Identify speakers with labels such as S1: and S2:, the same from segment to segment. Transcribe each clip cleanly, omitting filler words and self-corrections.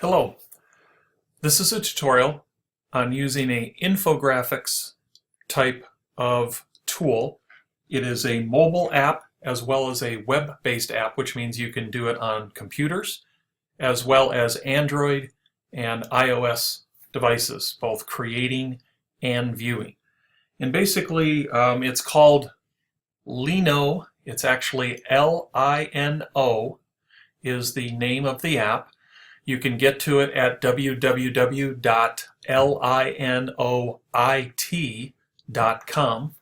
S1: Hello, this is a tutorial on using an infographics type of tool. It is a mobile app as well as a web-based app, which means you can do it on computers as well as Android and iOS devices, both creating and viewing. And basically it's called Lino. It's actually Lino is the name of the app. You can get to it at www.linoit.com,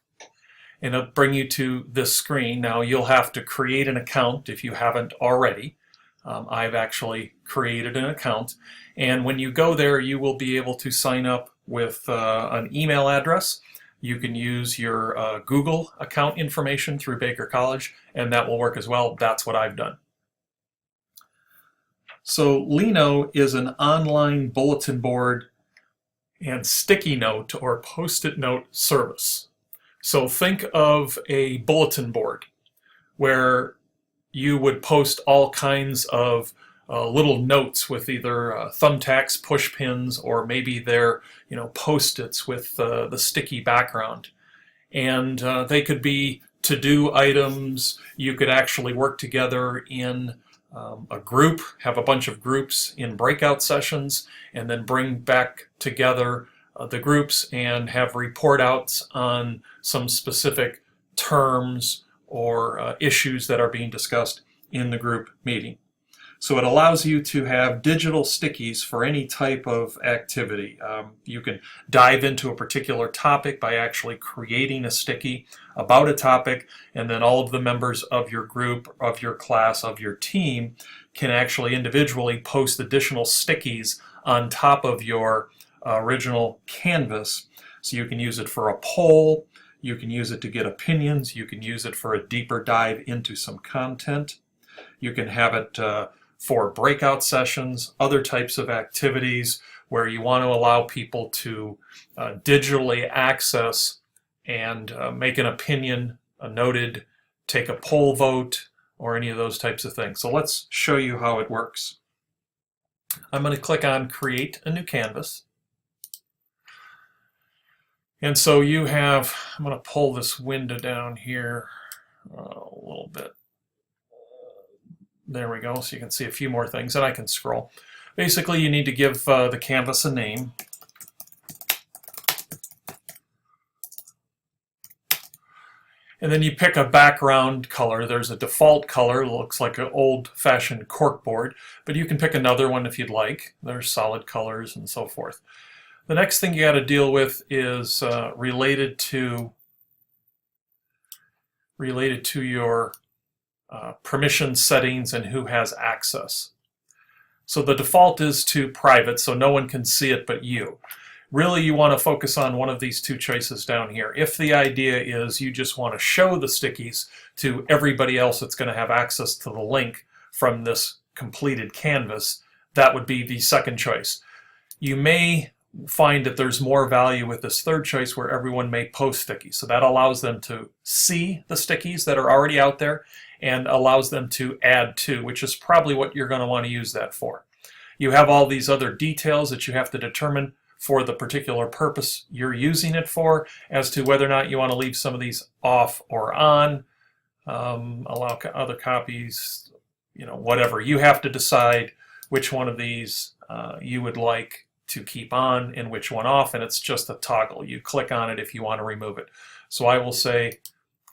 S1: and it'll bring you to this screen. Now you'll have to create an account if you haven't already. I've actually created an account, and when you go there you will be able to sign up with an email address. You can use your Google account information through Baker College, and that will work as well. That's what I've done. So Lino is an online bulletin board and sticky note or post-it note service. So think of a bulletin board where you would post all kinds of little notes with either thumbtacks, push pins, or maybe they're post-its with the sticky background. And they could be to-do items. You could actually work together in a group, have a bunch of groups in breakout sessions, and then bring back together the groups and have report outs on some specific terms or issues that are being discussed in the group meeting. So it allows you to have digital stickies for any type of activity. You can dive into a particular topic by actually creating a sticky about a topic, and then all of the members of your group, of your class, of your team can actually individually post additional stickies on top of your original canvas. So you can use it for a poll, you can use it to get opinions, you can use it for a deeper dive into some content. You can have it for breakout sessions, other types of activities where you want to allow people to digitally access and make an opinion, a noted, take a poll vote, or any of those types of things. So let's show you how it works. I'm going to click on Create a New Canvas. And so you have, I'm going to pull this window down here a little bit. There we go, so you can see a few more things, and I can scroll. Basically, you need to give the canvas a name. And then you pick a background color. There's a default color, looks like an old-fashioned corkboard, but you can pick another one if you'd like. There's solid colors and so forth. The next thing you got to deal with is related to your permission settings and who has access. So the default is to private, so no one can see it but you. Really, you want to focus on one of these two choices down here. If the idea is you just want to show the stickies to everybody else that's going to have access to the link from this completed canvas, that would be the second choice. You may find that there's more value with this third choice where everyone may post stickies. So that allows them to see the stickies that are already out there and allows them to add to, which is probably what you're going to want to use that for. You have all these other details that you have to determine for the particular purpose you're using it for, as to whether or not you want to leave some of these off or on, allow other copies, whatever. You have to decide which one of these you would like to keep on and which one off, and it's just a toggle. You click on it if you want to remove it. So I will say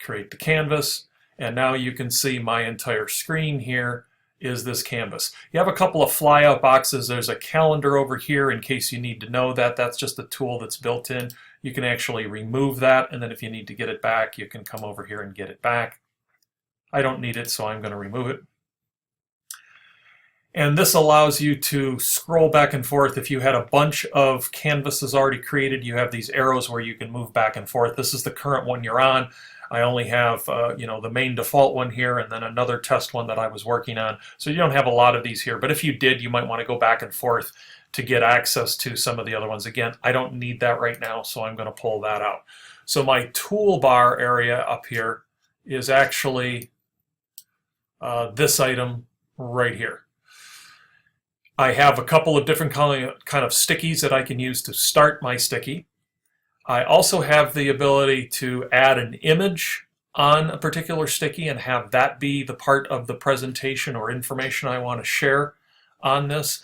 S1: create the canvas, and now you can see my entire screen here is this canvas. You have a couple of flyout boxes. There's a calendar over here in case you need to know that. That's just a tool that's built in. You can actually remove that, and then if you need to get it back, you can come over here and get it back. I don't need it, so I'm going to remove it. And this allows you to scroll back and forth. If you had a bunch of canvases already created, you have these arrows where you can move back and forth. This is the current one you're on. I only have the main default one here and then another test one that I was working on. So you don't have a lot of these here, but if you did, you might want to go back and forth to get access to some of the other ones. Again, I don't need that right now, so I'm going to pull that out. So my toolbar area up here is actually this item right here. I have a couple of different kind of stickies that I can use to start my sticky. I also have the ability to add an image on a particular sticky and have that be the part of the presentation or information I want to share on this.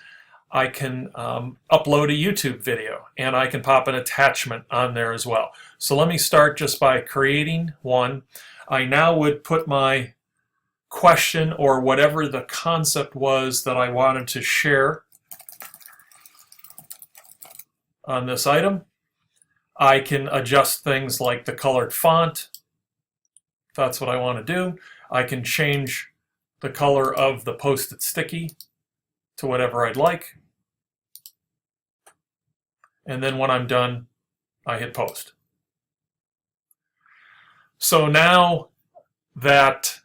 S1: I can upload a YouTube video, and I can pop an attachment on there as well. So let me start just by creating one. I now would put my question or whatever the concept was that I wanted to share on this item. I can adjust things like the colored font, if that's what I want to do. I can change the color of the post-it sticky to whatever I'd like. And then when I'm done, I hit post. So now that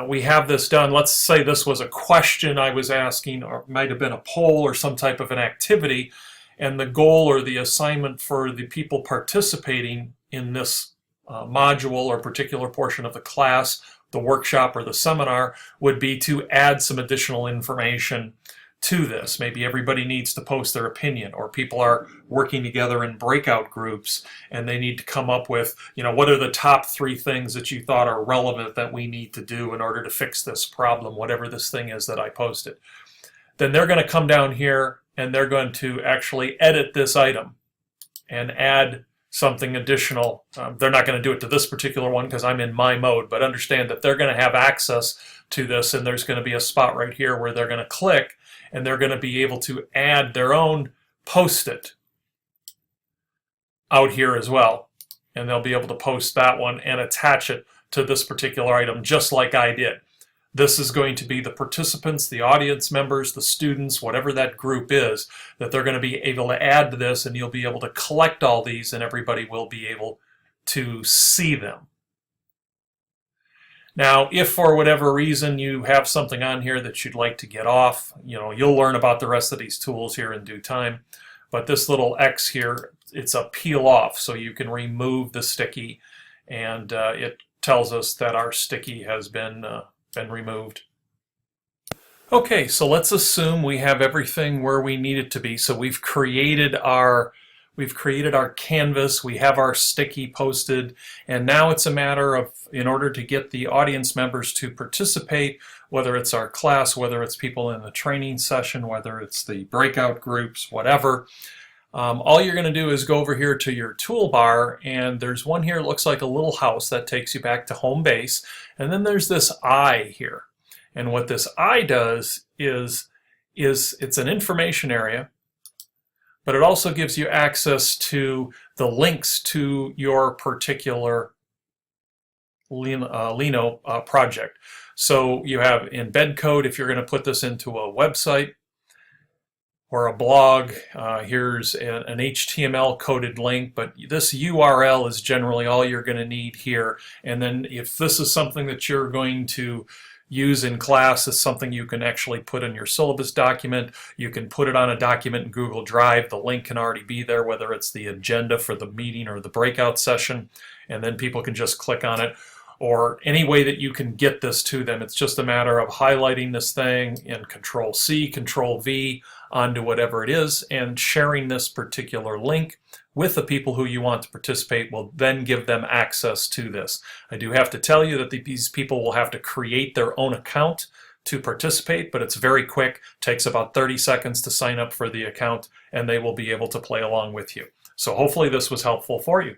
S1: we have this done, let's say this was a question I was asking, or it might have been a poll or some type of an activity, and the goal or the assignment for the people participating in this module or particular portion of the class, the workshop or the seminar, would be to add some additional information to this. Maybe everybody needs to post their opinion, or people are working together in breakout groups and they need to come up with, what are the top 3 things that you thought are relevant that we need to do in order to fix this problem, whatever this thing is that I posted. Then they're going to come down here and they're going to actually edit this item and add something additional. They're not going to do it to this particular one because I'm in my mode, but understand that they're going to have access to this, and there's going to be a spot right here where they're going to click and they're going to be able to add their own post-it out here as well. And they'll be able to post that one and attach it to this particular item just like I did. This is going to be the participants, the audience members, the students, whatever that group is, that they're going to be able to add to this, and you'll be able to collect all these and everybody will be able to see them. Now, if for whatever reason you have something on here that you'd like to get off, you'll learn about the rest of these tools here in due time. But this little X here, it's a peel off, so you can remove the sticky, and it tells us that our sticky has been removed. Okay, so let's assume we have everything where we need it to be. So we've created our canvas, we have our sticky posted, and now it's a matter of, in order to get the audience members to participate, whether it's our class, whether it's people in the training session, whether it's the breakout groups, whatever, all you're going to do is go over here to your toolbar, and there's one here that looks like a little house that takes you back to home base, and then there's this eye here. And what this eye does is it's an information area, but it also gives you access to the links to your particular Lino project. So you have embed code if you're going to put this into a website or a blog. Here's an HTML coded link, but this URL is generally all you're going to need here. And then if this is something that you're going to use in class, is something you can actually put in your syllabus document. You can put it on a document in Google Drive. The link can already be there, whether it's the agenda for the meeting or the breakout session, and then people can just click on it. Or any way that you can get this to them. It's just a matter of highlighting this thing in Control-C, Control-V onto whatever it is, and sharing this particular link with the people who you want to participate will then give them access to this. I do have to tell you that these people will have to create their own account to participate, but it's very quick. It takes about 30 seconds to sign up for the account, and they will be able to play along with you. So hopefully this was helpful for you.